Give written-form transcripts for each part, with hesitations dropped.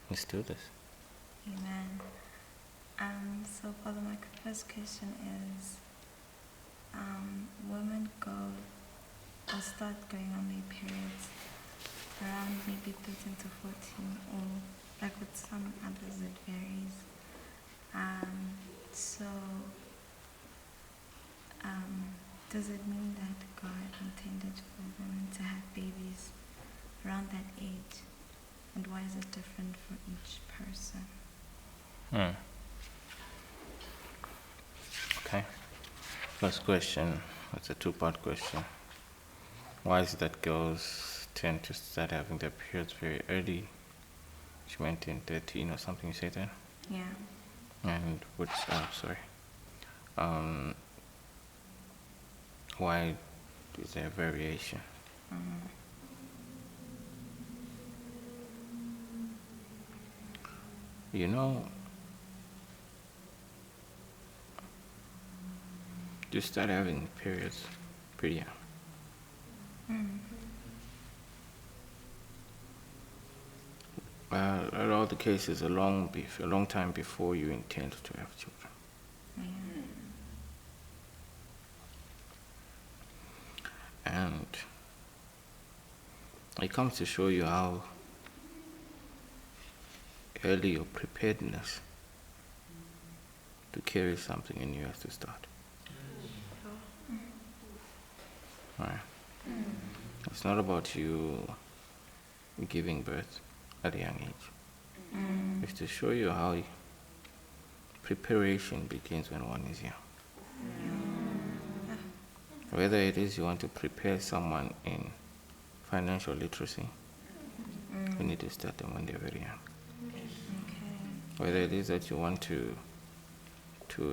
Let's do this. Amen. So Father, my first question is, women go or start going on their periods around maybe 13 to 14, or like with some others it varies. So does it mean that God intended for women to have babies around that age? And why is it different for each person? Okay. First question, it's a two-part question. Why is it that girls tend to start having their periods very early? She went in 13 or something, you say that? Yeah. And which, why is there variation? You know, you start having periods pretty young. In all the cases, a long time before you intend to have children. And it comes to show you how early your preparedness to carry something in you has to start. Right? It's not about you giving birth at a young age. It's to show you how preparation begins when one is young. Whether it is you want to prepare someone in financial literacy, you need to start them when they're very young. Whether it is that you want to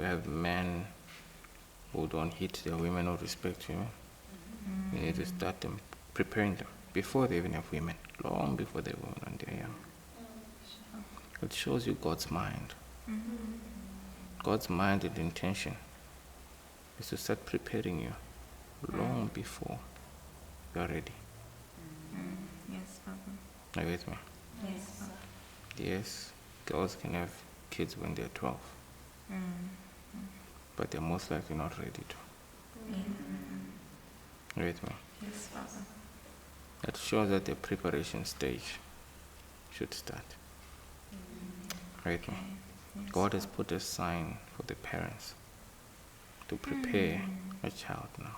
have men who don't hit their women or respect women, you need to start them, preparing them before they even have women, long before they have women when they're young. It shows you God's mind. God's mind and intention is to start preparing you long before you are ready. Yes, Papa. Are you with me? Yes, Papa. Yes, girls can have kids when they're 12, but they're most likely not ready to. Are you with me? Yes, Papa. That shows that the preparation stage should start. Are you with me? Yes, God has put a sign for the parents to prepare a child now.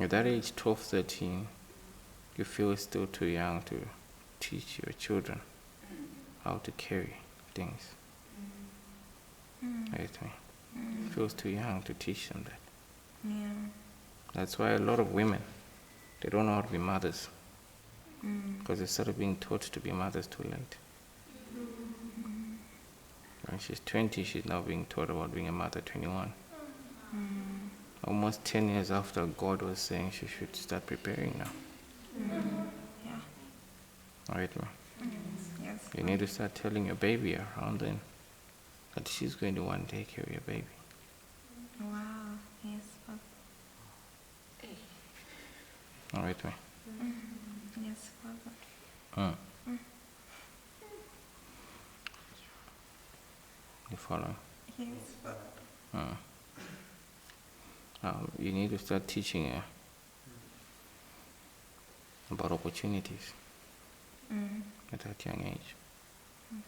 At that age, 12, 13, you feel still too young to teach your children how to carry things. Are you with me? You feel too young to teach them that. Yeah. That's why a lot of women, they don't know how to be mothers. Because they started being taught to be mothers too late. When she's 20, she's now being taught about being a mother at 21. Almost 10 years after God was saying she should start preparing now. Yeah. All right, ma? Yes. You need to start telling your baby around then that she's going to one day carry a baby. Wow. Yes, Papa. All right, ma? Yes, Papa. You follow? Yes, Papa. You need to start teaching her about opportunities at that young age.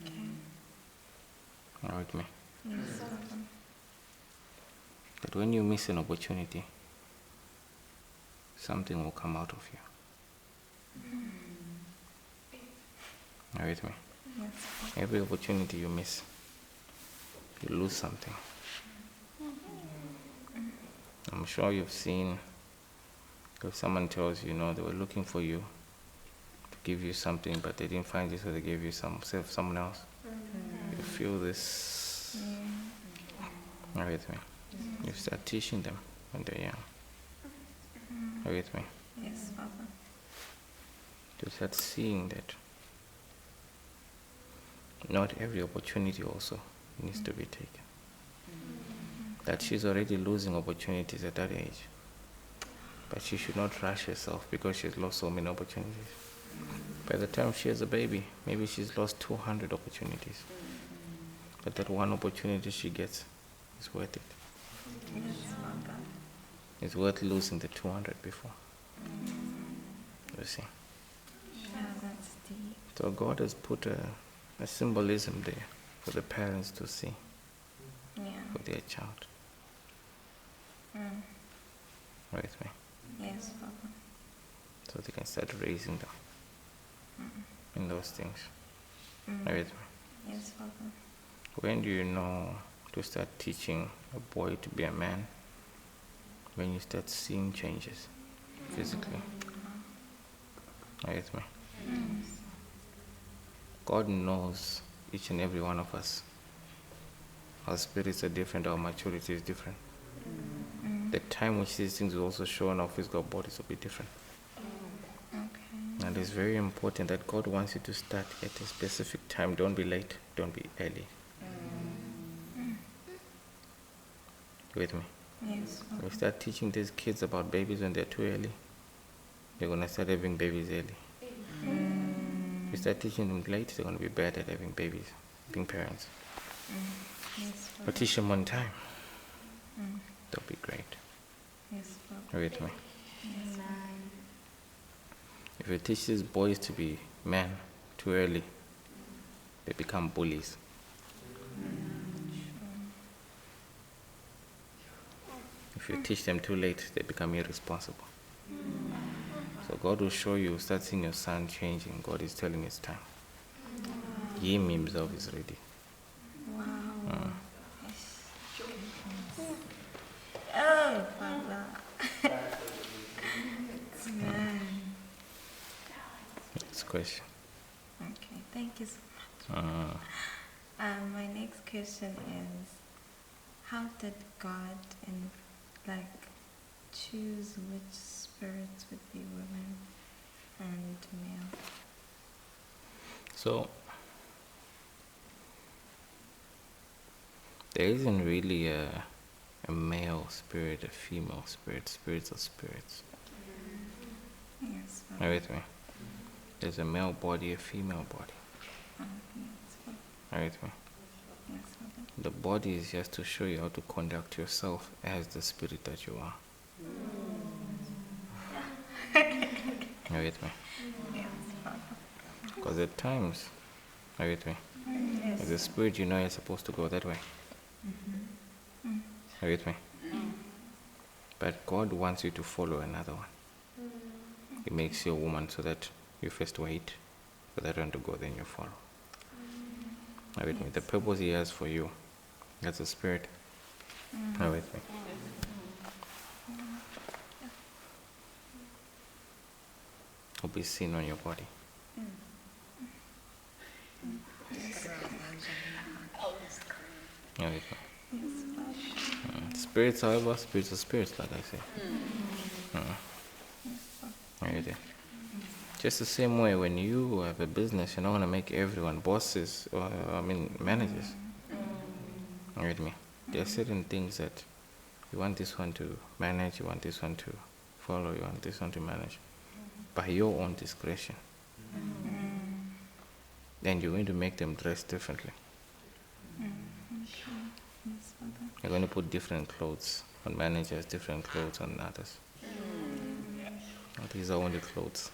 Okay. All right, ma? Yes, Papa. That when you miss an opportunity, something will come out of you. Are you with me? Yes, Papa. Every opportunity you miss, you lose something. I'm sure you've seen, if someone tells you, they were looking for you to give you something, but they didn't find you, so they gave you someone else. You feel this. Are you with me? You start teaching them when they're young. Are you with me? Yes, Papa. To start seeing that not every opportunity also needs to be taken. That she's already losing opportunities at that age. But she should not rush herself because she's lost so many opportunities. By the time she has a baby, maybe she's lost 200 opportunities. But that one opportunity she gets is worth it. Yes, Father. It's worth losing the 200 before. You see. Yeah, that's deep. So God has put a symbolism there for the parents to see Yeah. for their child. Right with me? Yes, Father. So they can start raising them in those things. Right with me? Yes, Father. When do you know to start teaching a boy to be a man? When you start seeing changes physically. Right with me? God knows each and every one of us. Our spirits are different, our maturity is different. The time which these things will also show on our physical bodies will be different. Okay. And it's very important that God wants you to start at a specific time. Don't be late, don't be early. With me? Yes, Father. If you start teaching these kids about babies when they're too early, they're going to start having babies early. If you start teaching them late, they're going to be bad at having babies, being parents. Yes, Father. But teach them on time. That'll be great. Yes, Father. With me? Yes, Father. If you teach these boys to be men too early, they become bullies. If you teach them too late, they become irresponsible. So God will show you, start seeing your son changing. God is telling it's time. Him himself is ready. Wow. Oh, Father. Man. Next question. Okay, thank you so much. My next question is, how did God choose which spirits would be women and male? So, there isn't really a male spirit, a female spirit. Spirits are spirits. Yes, Are Father. you with me? There's a male body, a female body. Yes, Father. Are you with me? Yes, Father. The body is just to show you how to conduct yourself as the spirit that you are. Are you with me? Yes, Father. Because at times, are you with me? Yes. As a spirit, you know you're supposed to go that way. Are you with me? But God wants you to follow another one. He makes you a woman so that you first wait for that one to go, then you follow. Are you with me? The purpose He has for you as a spirit. Are you with me? Will be seen on your body. Are you with me? Spirits, however, spirits are spirits, like I say. Are you there? Just the same way, when you have a business, you're not going to make everyone bosses or, managers. Are you with me? There are certain things that you want this one to manage, you want this one to follow, you want this one to manage by your own discretion. Then you're going to make them dress differently. Yes, Father. You're going to put different clothes on managers, different clothes on others. These are only clothes.